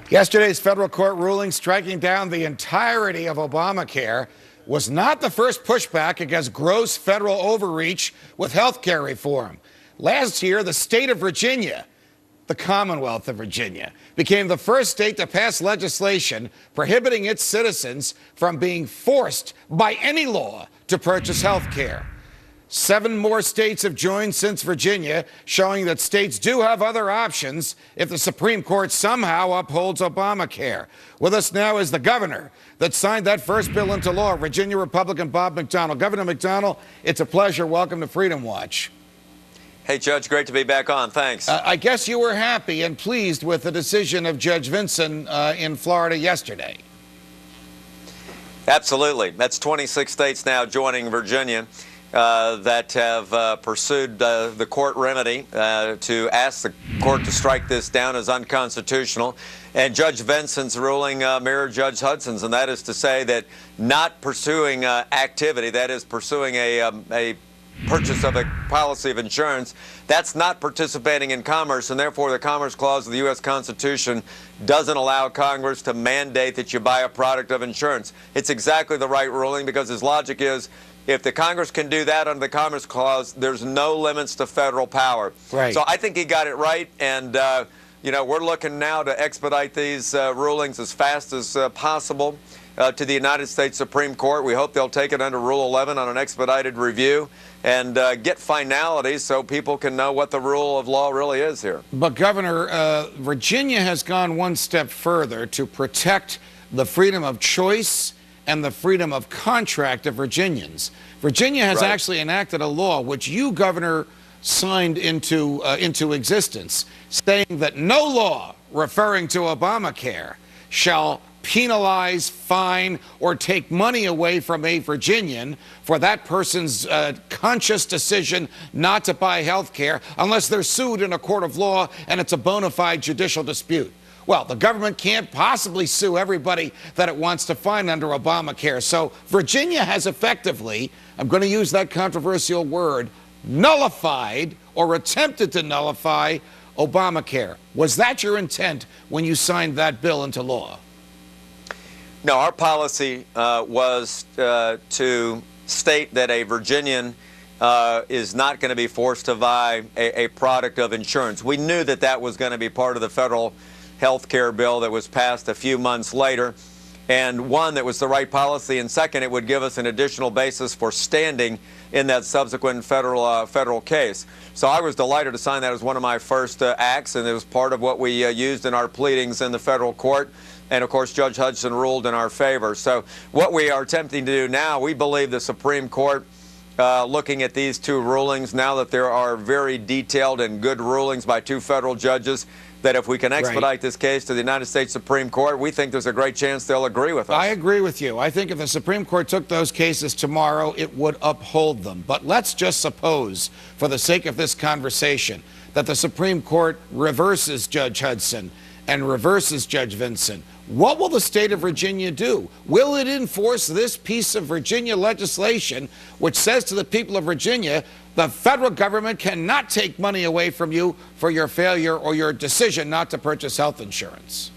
Yesterday's federal court ruling striking down the entirety of Obamacare was not the first pushback against gross federal overreach with health care reform. Last year, the state of Virginia, the Commonwealth of Virginia, became the first state to pass legislation prohibiting its citizens from being forced by any law to purchase health care. 7 more states have joined since Virginia, showing that states do have other options if the Supreme Court somehow upholds Obamacare. With us now is the governor that signed that first bill into law, Virginia Republican Bob McDonnell. Governor McDonnell, it's a pleasure. Welcome to Freedom Watch. Hey, Judge, great to be back on. Thanks. I guess you were happy and pleased with the decision of Judge Vinson in Florida yesterday. Absolutely. That's 26 states now joining Virginia that have pursued the court remedy to ask the court to strike this down as unconstitutional. And Judge Vinson's ruling mirrored Judge Hudson's, and that is to say that not pursuing activity, that is pursuing a purchase of a policy of insurance, that's not participating in commerce, and therefore the Commerce Clause of the U.S. Constitution doesn't allow Congress to mandate that you buy a product of insurance. It's exactly the right ruling because his logic is if the Congress can do that under the Commerce Clause, there's no limits to federal power. Right. So I think he got it right, and you know, we're looking now to expedite these rulings as fast as possible to the United States Supreme Court. We hope they'll take it under Rule 11 on an expedited review and get finality so people can know what the rule of law really is here. But, Governor, Virginia has gone one step further to protect the freedom of choice and the freedom of contract of Virginians. Virginia has actually enacted a law which you, Governor, signed into existence, saying that no law referring to Obamacare shall penalize, fine, or take money away from a Virginian for that person's conscious decision not to buy health care unless they're sued in a court of law and it's a bona fide judicial dispute. Well, the government can't possibly sue everybody that it wants to fine under Obamacare. So Virginia has effectively, I'm going to use that controversial word, nullified or attempted to nullify Obamacare. Was that your intent when you signed that bill into law? No, our policy was to state that a Virginian is not going to be forced to buy a product of insurance. We knew that that was going to be part of the federal health care bill that was passed a few months later, and one, that was the right policy, and second, it would give us an additional basis for standing in that subsequent federal case. So I was delighted to sign that as one of my first acts, and it was part of what we used in our pleadings in the federal court. And, of course, Judge Hudson ruled in our favor. So what we are attempting to do now, we believe the Supreme Court, looking at these 2 rulings, now that there are very detailed and good rulings by 2 federal judges, that if we can expedite this case to the United States Supreme Court, we think there's a great chance they'll agree with us. I agree with you. I think if the Supreme Court took those cases tomorrow, it would uphold them. But let's just suppose, for the sake of this conversation, that the Supreme Court reverses Judge Hudson and reverses Judge Vinson. What will the state of Virginia do? Will it enforce this piece of Virginia legislation which says to the people of Virginia, the federal government cannot take money away from you for your failure or your decision not to purchase health insurance?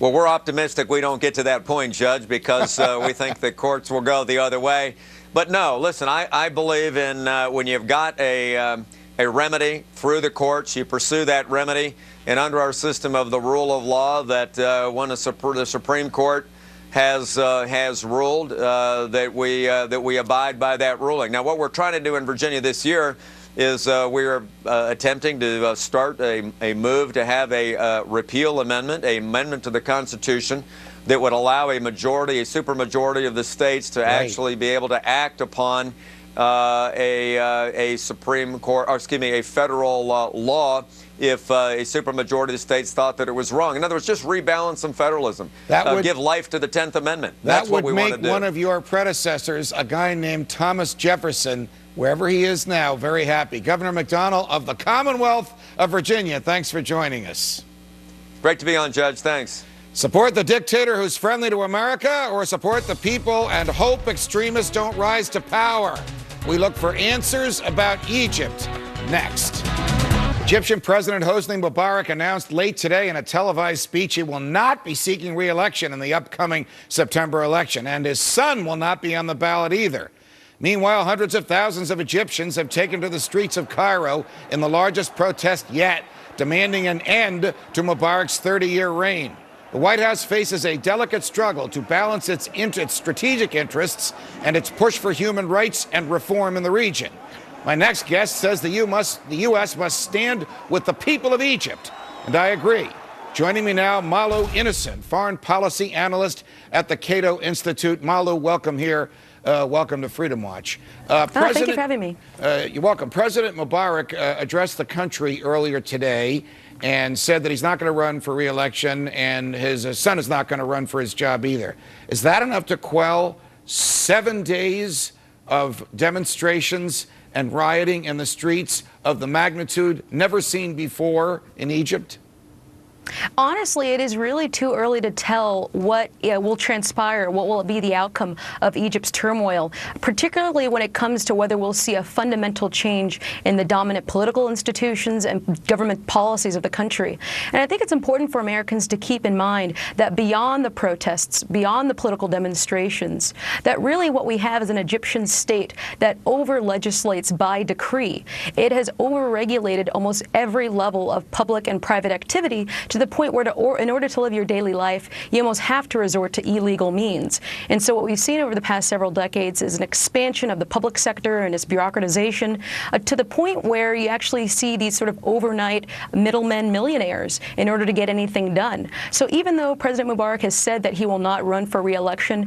Well, we're optimistic we don't get to that point, Judge, because we think the courts will go the other way. But no, listen, I believe in when you've got a remedy through the courts, you pursue that remedy. And under our system of the rule of law, that when the Supreme Court has ruled, that we abide by that ruling. Now, what we're trying to do in Virginia this year is we're attempting to start a move to have a repeal amendment, an amendment to the Constitution that would allow a majority, a supermajority of the states to actually be able to act upon a Supreme Court, or excuse me, a federal law if a supermajority of the states thought that it was wrong. In other words, just rebalance some federalism. That would give life to the 10th Amendment. That's what we want to do. That would make one of your predecessors, a guy named Thomas Jefferson, wherever he is now, very happy. Governor McDonnell of the Commonwealth of Virginia, thanks for joining us. Great to be on, Judge. Thanks. Support the dictator who's friendly to America, or support the people and hope extremists don't rise to power? We look for answers about Egypt next. Egyptian President Hosni Mubarak announced late today in a televised speech he will not be seeking re-election in the upcoming September election, and his son will not be on the ballot either. Meanwhile, hundreds of thousands of Egyptians have taken to the streets of Cairo in the largest protest yet, demanding an end to Mubarak's 30-year reign. The White House faces a delicate struggle to balance its strategic interests and its push for human rights and reform in the region. My next guest says the U.S. must stand with the people of Egypt, and I agree. Joining me now, Malu Innocent, foreign policy analyst at the Cato Institute. Malu, welcome here. Welcome to Freedom Watch. Thank you for having me. You're welcome. President Mubarak addressed the country earlier today and said that he's not going to run for re-election, and his son is not going to run for his job either. Is that enough to quell 7 days of demonstrations and rioting in the streets of the magnitude never seen before in Egypt? Honestly, it is really too early to tell what will transpire, what will be the outcome of Egypt's turmoil, particularly when it comes to whether we'll see a fundamental change in the dominant political institutions and government policies of the country. And I think it's important for Americans to keep in mind that beyond the protests, beyond the political demonstrations, that really what we have is an Egyptian state that over-legislates by decree. It has over-regulated almost every level of public and private activity to the point where in order to live your daily life, you almost have to resort to illegal means. And so what we've seen over the past several decades is an expansion of the public sector and its bureaucratization to the point where you actually see these sort of overnight middlemen millionaires in order to get anything done. So even though President Mubarak has said that he will not run for re-election,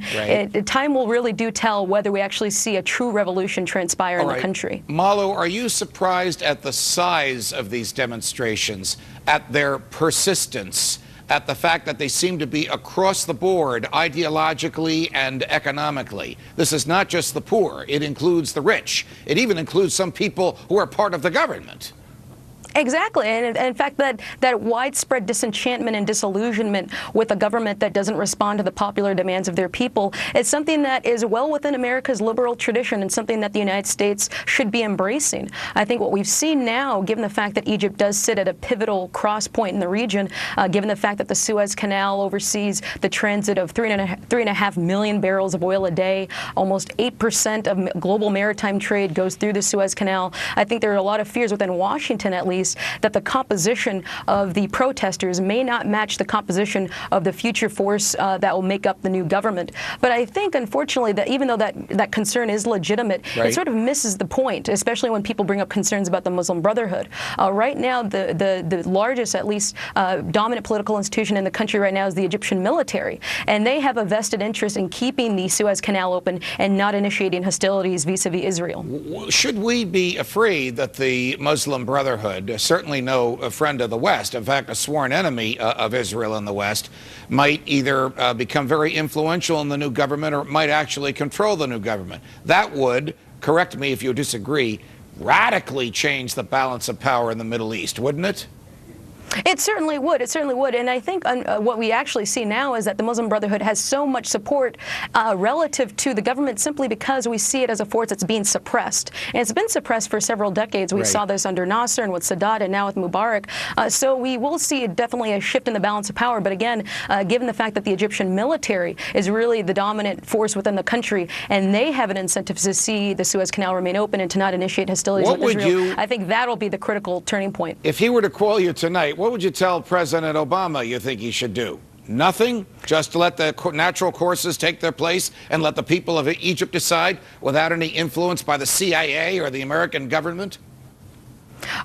time will really do tell whether we actually see a true revolution transpire in the country. Malu, are you surprised at the size of these demonstrations, at their persistence, at the fact that they seem to be across the board ideologically and economically? This is not just the poor. It includes the rich. It even includes some people who are part of the government. Exactly. And in fact, that widespread disenchantment and disillusionment with a government that doesn't respond to the popular demands of their people is something that is well within America's liberal tradition and something that the United States should be embracing. I think what we've seen now, given the fact that Egypt does sit at a pivotal cross point in the region, given the fact that the Suez Canal oversees the transit of 3.5 million barrels of oil a day, almost 8% of global maritime trade goes through the Suez Canal, I think there are a lot of fears within Washington, at least, that the composition of the protesters may not match the composition of the future force that will make up the new government. But I think, unfortunately, that even though that concern is legitimate, it sort of misses the point, especially when people bring up concerns about the Muslim Brotherhood. Right now, the largest, at least, dominant political institution in the country right now is the Egyptian military, and they have a vested interest in keeping the Suez Canal open and not initiating hostilities vis-a-vis Israel. Should we be afraid that the Muslim Brotherhood, certainly no friend of the West, in fact, a sworn enemy of Israel in the West, might either become very influential in the new government or might actually control the new government? That would, correct me if you disagree, radically change the balance of power in the Middle East, wouldn't it? It certainly would. It certainly would. And I think what we actually see now is that the Muslim Brotherhood has so much support relative to the government simply because we see it as a force that's being suppressed. And it's been suppressed for several decades. We saw this under Nasser and with Sadat and now with Mubarak. So we will see definitely a shift in the balance of power. But again, given the fact that the Egyptian military is really the dominant force within the country and they have an incentive to see the Suez Canal remain open and to not initiate hostilities with Israel, I think that'll be the critical turning point. If he were to call you tonight, what would you tell President Obama you think he should do? Nothing? Just to let the natural courses take their place and let the people of Egypt decide without any influence by the CIA or the American government?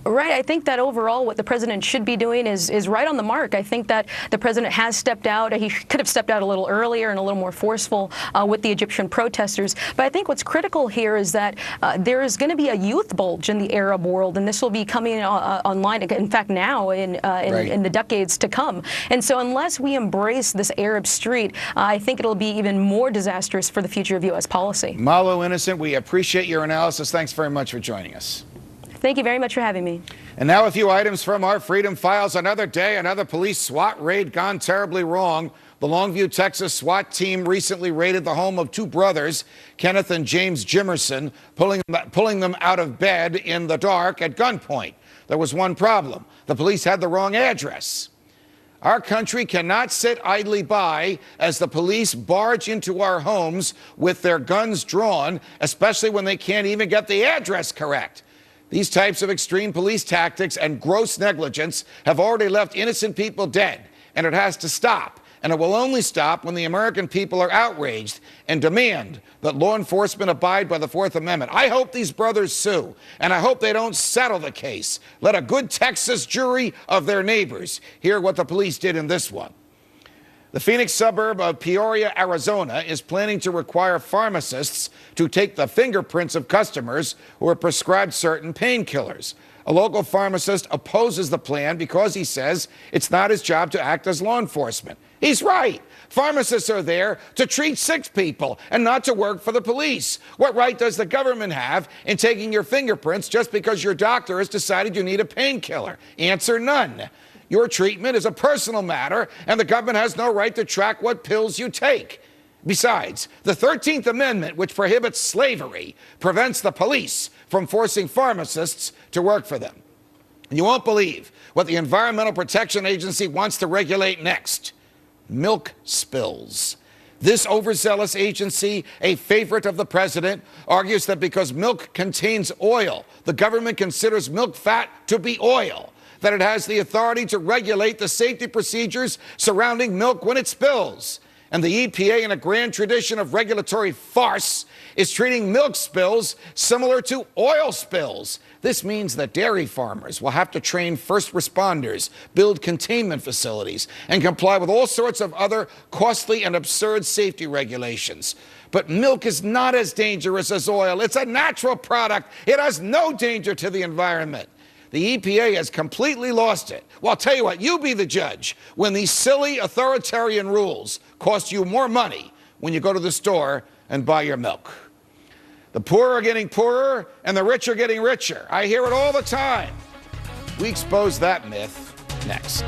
Right. I think that overall what the president should be doing is right on the mark. I think that the president has stepped out. He could have stepped out a little earlier and a little more forceful with the Egyptian protesters. But I think what's critical here is that there is going to be a youth bulge in the Arab world, and this will be coming online, in fact, now in the decades to come. And so unless we embrace this Arab street, I think it'll be even more disastrous for the future of U.S. policy. Malu Innocent, we appreciate your analysis. Thanks very much for joining us. Thank you very much for having me. And now a few items from our Freedom Files. Another day, another police SWAT raid gone terribly wrong. The Longview, Texas SWAT team recently raided the home of two brothers, Kenneth and James Jimerson, pulling them out of bed in the dark at gunpoint. there was one problem. The police had the wrong address. Our country cannot sit idly by as the police barge into our homes with their guns drawn, especially when they can't even get the address correct. These types of extreme police tactics and gross negligence have already left innocent people dead, and it has to stop. And it will only stop when the American people are outraged and demand that law enforcement abide by the Fourth Amendment. I hope these brothers sue, and I hope they don't settle the case. Let a good Texas jury of their neighbors hear what the police did in this one. The Phoenix suburb of Peoria, Arizona, is planning to require pharmacists to take the fingerprints of customers who are prescribed certain painkillers. A local pharmacist opposes the plan because he says it's not his job to act as law enforcement. He's right. Pharmacists are there to treat sick people and not to work for the police. What right does the government have in taking your fingerprints just because your doctor has decided you need a painkiller? Answer: none. Your treatment is a personal matter, and the government has no right to track what pills you take. Besides, the 13th Amendment, which prohibits slavery, prevents the police from forcing pharmacists to work for them. And you won't believe what the Environmental Protection Agency wants to regulate next: milk spills. This overzealous agency, a favorite of the president, argues that because milk contains oil, the government considers milk fat to be oil, that it has the authority to regulate the safety procedures surrounding milk when it spills. And the EPA, in a grand tradition of regulatory farce, is treating milk spills similar to oil spills. This means that dairy farmers will have to train first responders, build containment facilities, and comply with all sorts of other costly and absurd safety regulations. But milk is not as dangerous as oil. It's a natural product. It has no danger to the environment. The EPA has completely lost it. Well, I'll tell you what, you be the judge when these silly authoritarian rules cost you more money when you go to the store and buy your milk. The poor are getting poorer and the rich are getting richer. I hear it all the time. We expose that myth next.